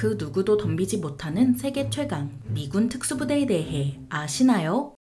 그 누구도 덤비지 못하는 세계 최강 미군 특수부대에 대해 아시나요?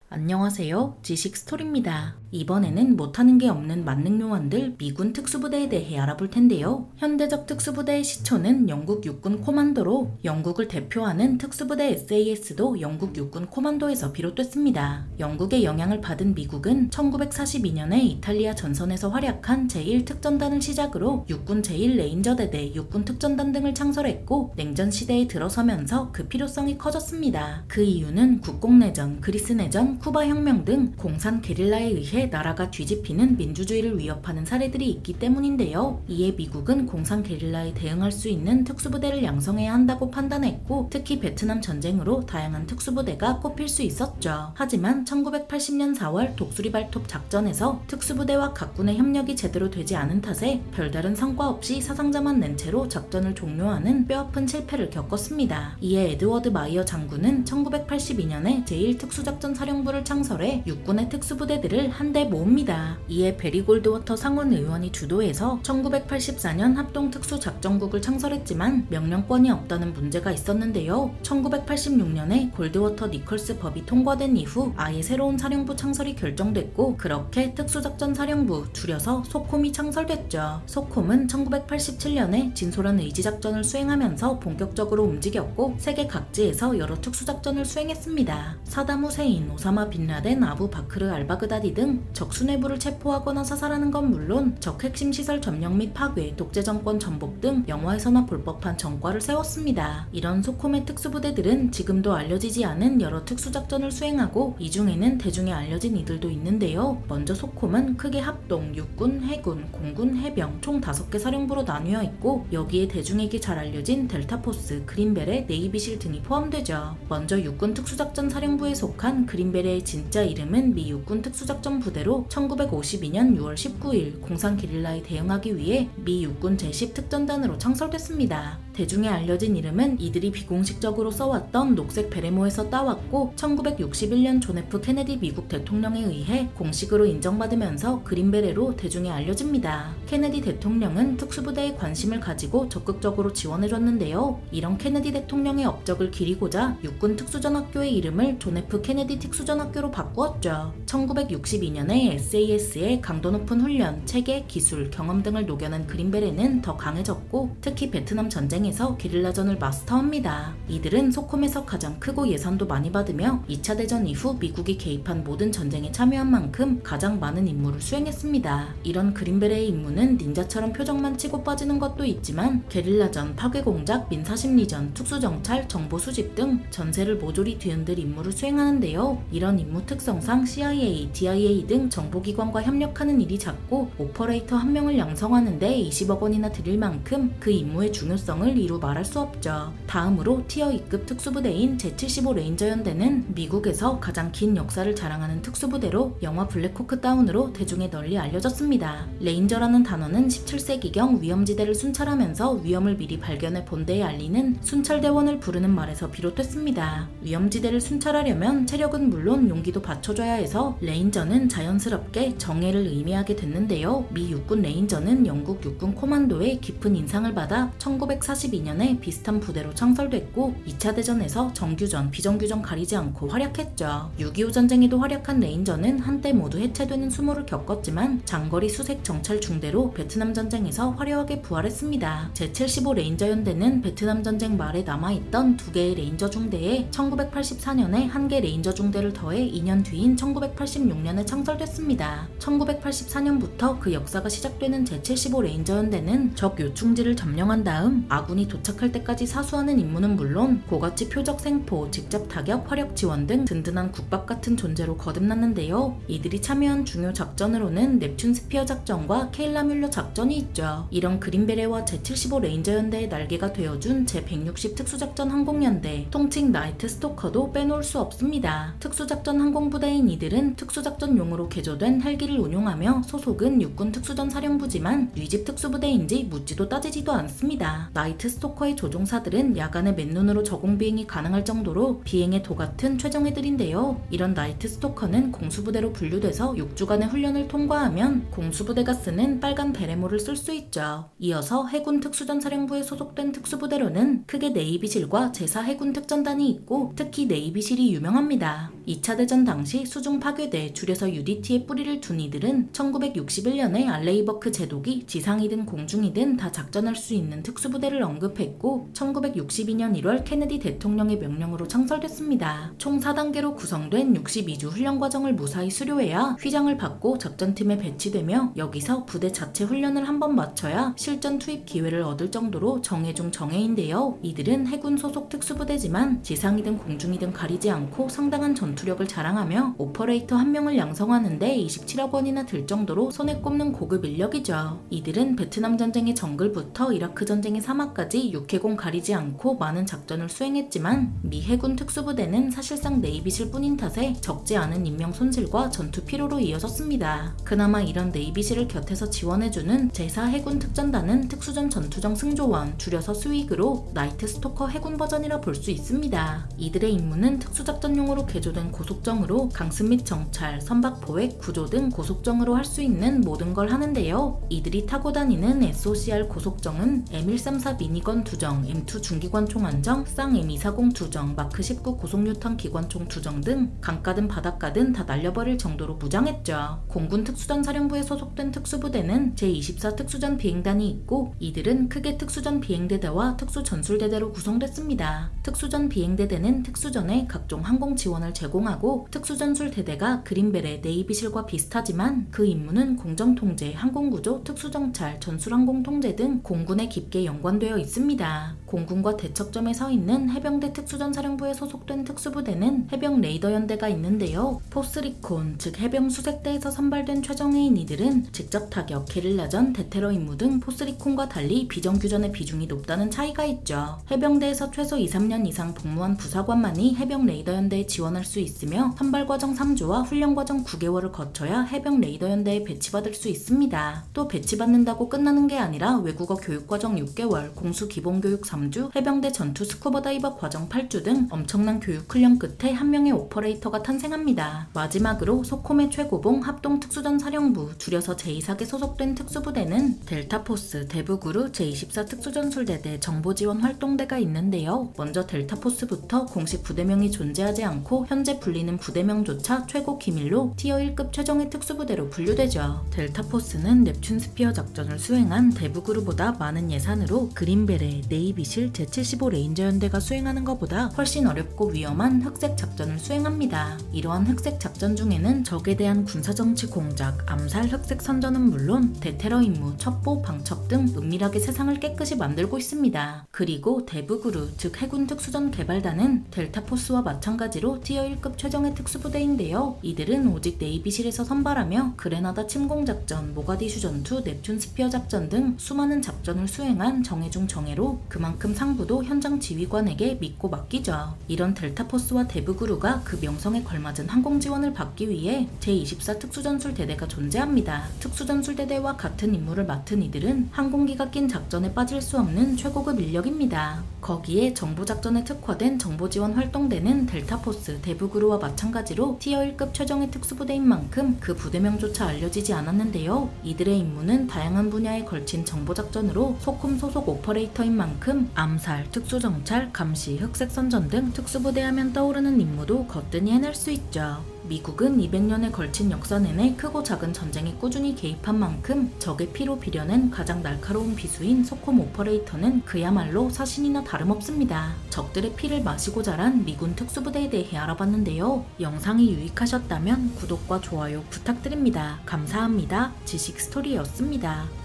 안녕하세요. 지식스토리입니다. 이번에는 못하는 게 없는 만능 요원들 미군 특수부대에 대해 알아볼 텐데요. 현대적 특수부대의 시초는 영국 육군 코만도로 영국을 대표하는 특수부대 SAS도 영국 육군 코만도에서 비롯됐습니다. 영국의 영향을 받은 미국은 1942년에 이탈리아 전선에서 활약한 제1특전단을 시작으로 육군 제1레인저대대, 육군 특전단 등을 창설했고 냉전 시대에 들어서면서 그 필요성이 커졌습니다. 그 이유는 국공내전, 그리스내전, 쿠바 혁명 등 공산 게릴라에 의해 나라가 뒤집히는 민주주의를 위협하는 사례들이 있기 때문인데요. 이에 미국은 공산 게릴라에 대응할 수 있는 특수부대를 양성해야 한다고 판단했고 특히 베트남 전쟁으로 다양한 특수부대가 꼽힐 수 있었죠. 하지만 1980년 4월 독수리 발톱 작전에서 특수부대와 각군의 협력이 제대로 되지 않은 탓에 별다른 성과 없이 사상자만 낸 채로 작전을 종료하는 뼈아픈 실패를 겪었습니다. 이에 에드워드 마이어 장군은 1982년에 제1특수작전 사령부를 창설해 육군의 특수부대들을 한데 모읍니다. 이에 베리 골드워터 상원 의원이 주도해서 1984년 합동특수작전국을 창설했지만 명령권이 없다는 문제가 있었는데요. 1986년에 골드워터 니컬스 법이 통과된 이후 아예 새로운 사령부 창설이 결정됐고 그렇게 특수작전 사령부, 줄여서 소콤이 창설됐죠. 소콤은 1987년에 진솔한 의지작전을 수행하면서 본격적으로 움직였고 세계 각지에서 여러 특수작전을 수행했습니다. 사담 후세인, 오사마 빈 라덴, 아부 바크르 알바그다디 등 적 수뇌부를 체포하거나 사살하는 건 물론 적 핵심 시설 점령 및 파괴, 독재 정권 전복 등 영화에서나 볼 법한 전과를 세웠습니다. 이런 소콤의 특수부대들은 지금도 알려지지 않은 여러 특수작전을 수행하고 이 중에는 대중에 알려진 이들도 있는데요. 먼저 소콤은 크게 합동, 육군, 해군, 공군, 해병 총 5개 사령부로 나뉘어 있고 여기에 대중에게 잘 알려진 델타포스, 그린베레, 네이비실 등이 포함되죠. 먼저 육군 특수작전 사령부에 속한 그린베레의 진짜 이름은 미 육군 특수작전 부대로 1952년 6월 19일 공산 게릴라에 대응하기 위해 미 육군 제10특전단으로 창설됐습니다. 대중에 알려진 이름은 이들이 비공식적으로 써왔던 녹색 베레모에서 따왔고 1961년 존 F 케네디 미국 대통령에 의해 공식으로 인정받으면서 그린베레로 대중에 알려집니다. 케네디 대통령은 특수부대에 관심을 가지고 적극적으로 지원해줬는데요. 이런 케네디 대통령의 업적을 기리고자 육군 특수전학교의 이름을 존 F 케네디 특수전학교로 바꾸었죠. 1962년에 SAS의 강도 높은 훈련, 체계, 기술, 경험 등을 녹여낸 그린베레는 더 강해졌고 특히 베트남 전쟁에서 게릴라전을 마스터합니다. 이들은 소콤에서 가장 크고 예산도 많이 받으며 2차 대전 이후 미국이 개입한 모든 전쟁에 참여한 만큼 가장 많은 임무를 수행했습니다. 이런 그린베레의 임무는 닌자처럼 표정만 치고 빠지는 것도 있지만 게릴라전, 파괴공작, 민사심리전, 특수정찰, 정보수집 등 전세를 모조리 뒤흔들 임무를 수행하는데요. 이런 임무 특성상 CIA, DIA 등 정보기관과 협력하는 일이 작고 오퍼레이터 한 명을 양성하는데 20억 원이나 들일 만큼 그 임무의 중요성을 이루 말할 수 없죠. 다음으로 티어 2급 특수부대인 제75 레인저 연대는 미국에서 가장 긴 역사를 자랑하는 특수부대로 영화 블랙호크 다운으로 대중에 널리 알려졌습니다. 레인저라는 단어는 17세기경 위험지대를 순찰하면서 위험을 미리 발견해 본대에 알리는 순찰대원을 부르는 말에서 비롯됐습니다. 위험지대를 순찰하려면 체력은 물론 용기도 받쳐줘야 해서 레인저는 자연스럽게 정예를 의미하게 됐는데요. 미 육군 레인저는 영국 육군 코만도의 깊은 인상을 받아 1942년에 비슷한 부대로 창설됐고 2차 대전에서 정규전, 비정규전 가리지 않고 활약했죠. 6.25 전쟁에도 활약한 레인저는 한때 모두 해체되는 수모를 겪었지만 장거리 수색 정찰 중대로 베트남 전쟁에서 화려하게 부활했습니다. 제75 레인저 연대는 베트남 전쟁 말에 남아있던 2개의 레인저 중대에 1984년에 1개 레인저 중대를 더해 2년 뒤인 1986년에 창설됐습니다. 1984년부터 그 역사가 시작되는 제75 레인저 연대는 적 요충지를 점령한 다음 아군 아군이 도착할 때까지 사수하는 임무는 물론 고가치 표적 생포, 직접 타격, 화력 지원 등 든든한 국밥 같은 존재로 거듭났는데요. 이들이 참여한 중요 작전으로는 넵튠 스피어 작전과 케일라 뮬러 작전이 있죠. 이런 그린베레와 제75 레인저 연대의 날개가 되어준 제160 특수작전 항공연대, 통칭 나이트 스토커도 빼놓을 수 없습니다. 특수작전 항공부대인 이들은 특수작전용으로 개조된 헬기를 운용하며 소속은 육군 특수전사령부지만 뉘집 특수부대인지 묻지도 따지지도 않습니다. 나이트 스토커의 조종사들은 야간에 맨눈으로 저공 비행이 가능할 정도로 비행의 도 같은 최정예들인데요. 이런 나이트 스토커는 공수부대로 분류돼서 6주간의 훈련을 통과하면 공수부대가 쓰는 빨간 베레모를 쓸 수 있죠. 이어서 해군 특수전사령부에 소속된 특수부대로는 크게 네이비실과 제4해군 특전단이 있고 특히 네이비실이 유명합니다. 2차 대전 당시 수중 파괴대 줄여서 UDT에 뿌리를 둔 이들은 1961년에 알레이버크 제독이 지상이든 공중이든 다 작전할 수 있는 특수부대를 언급했고 1962년 1월 케네디 대통령의 명령으로 창설됐습니다. 총 4단계로 구성된 62주 훈련 과정을 무사히 수료해야 휘장을 받고 작전팀에 배치되며 여기서 부대 자체 훈련을 한번 마쳐야 실전 투입 기회를 얻을 정도로 정예 중 정예인데요. 이들은 해군 소속 특수부대지만 지상이든 공중이든 가리지 않고 상당한 전투력을 자랑하며 오퍼레이터 한 명을 양성하는데 27억 원이나 들 정도로 손에 꼽는 고급 인력이죠. 이들은 베트남 전쟁의 정글부터 이라크 전쟁의 사막까지 육해공 가리지 않고 많은 작전을 수행했지만 미 해군 특수부대는 사실상 네이비실 뿐인 탓에 적지 않은 인명 손실과 전투 피로로 이어졌습니다. 그나마 이런 네이비실을 곁에서 지원해주는 제4해군 특전단은 특수전 전투정 승조원, 줄여서 스윅으로 나이트 스토커 해군 버전이라 볼 수 있습니다. 이들의 임무는 특수작전용으로 개조된 고속정으로 강습 및 정찰, 선박 포획, 구조 등 고속정으로 할 수 있는 모든 걸 하는데요. 이들이 타고 다니는 SOCR 고속정은 M134 미니건 2정, M2 중기관총 안정, 쌍 M240 2정, 마크 19 고속유탄 기관총 2정 등 강가든 바닷가든 다 날려버릴 정도로 무장했죠. 공군 특수전사령부에 소속된 특수부대는 제24 특수전 비행단이 있고 이들은 크게 특수전 비행대대와 특수전술대대로 구성됐습니다. 특수전 비행대대는 특수전에 각종 항공 지원을 제공하고 특수전술대대가 그린베레, 네이비실과 비슷하지만 그 임무는 공정통제, 항공구조, 특수정찰, 전술항공통제 등 공군에 깊게 연관되어 있습니다. 공군과 대척점에 서 있는 해병대 특수전사령부에 소속된 특수부대는 해병 레이더 연대가 있는데요. 포스리콘, 즉 해병 수색대에서 선발된 최정예인 이들은 직접 타격, 게릴라전, 대테러 임무 등 포스리콘과 달리 비정규전의 비중이 높다는 차이가 있죠. 해병대에서 최소 2-3년 이상 복무한 부사관만이 해병 레이더 연대에 지원할 수 있으며 선발 과정 3주와 훈련 과정 9개월을 거쳐야 해병 레이더 연대에 배치받을 수 있습니다. 또 배치받는다고 끝나는 게 아니라 외국어 교육 과정 6개월, 공수 기본 교육 3주, 해병대 전투 스쿠버 다이버 과정 8주 등 엄청난 교육 훈련 끝에 한 명의 오퍼레이터가 탄생합니다. 마지막으로 소콤의 최고봉 합동 특수전 사령부, 줄여서 제2사에 소속된 특수부대는 델타포스, 대북으로 제24 특수전술대대 정보지원 활동대가 있는데요. 먼저 델타포스부터 공식 부대명이 존재하지 않고 현재 불리는 부대명조차 최고 기밀로 티어 1급 최정예 특수부대로 분류되죠. 델타포스는 넵튠 스피어 작전을 수행한 대북으로보다 많은 예산으로 그린베레, 네이비실, 제75 레인저 연대가 수행하는 것보다 훨씬 어렵고 위험한 흑색 작전을 수행합니다. 이러한 흑색 작전 중에는 적에 대한 군사정치 공작, 암살, 흑색 선전은 물론 대테러 임무, 첩보, 방첩 등 은밀하게 세상을 깨끗이 만들고 있습니다. 그리고 대북으로, 즉 해군 특수전 개발단은 델타포스와 마찬가지로 티어 1급 최정예 특수부대인데요. 이들은 오직 네이비실에서 선발하며 그레나다 침공작전, 모가디슈 전투, 넵튠 스피어 작전 등 수많은 작전을 수행한 정예 중 정예로 그만큼 상부도 현장 지휘관에게 믿고 맡기죠. 이런 델타포스와 대북으루가 그 명성에 걸맞은 항공 지원을 받기 위해 제24 특수전술대대가 존재합니다. 특수전술대대와 같은 임무를 맡은 이들은 항공기가 낀 작전에 빠질 수 없는 최고급 인력입니다. 거기에 정보작전에 특화된 정보지원 활동대는 델타포스, 대북으루와 마찬가지로 티어 1급 최정예 특수부대인 만큼 그 부대명조차 알려지지 않았는데요. 이들의 임무는 다양한 분야에 걸친 정보작전으로 소콤 소속 오퍼레이터인 만큼 암살, 특수정찰, 감시, 흑색선전 등 특수부대 하면 떠오르는 임무도 거뜬히 해낼 수 있죠. 미국은 200년에 걸친 역사 내내 크고 작은 전쟁에 꾸준히 개입한 만큼 적의 피로 비려낸 가장 날카로운 비수인 소콤 오퍼레이터는 그야말로 사신이나 다름없습니다. 적들의 피를 마시고 자란 미군 특수부대에 대해 알아봤는데요. 영상이 유익하셨다면 구독과 좋아요 부탁드립니다. 감사합니다. 지식스토리였습니다.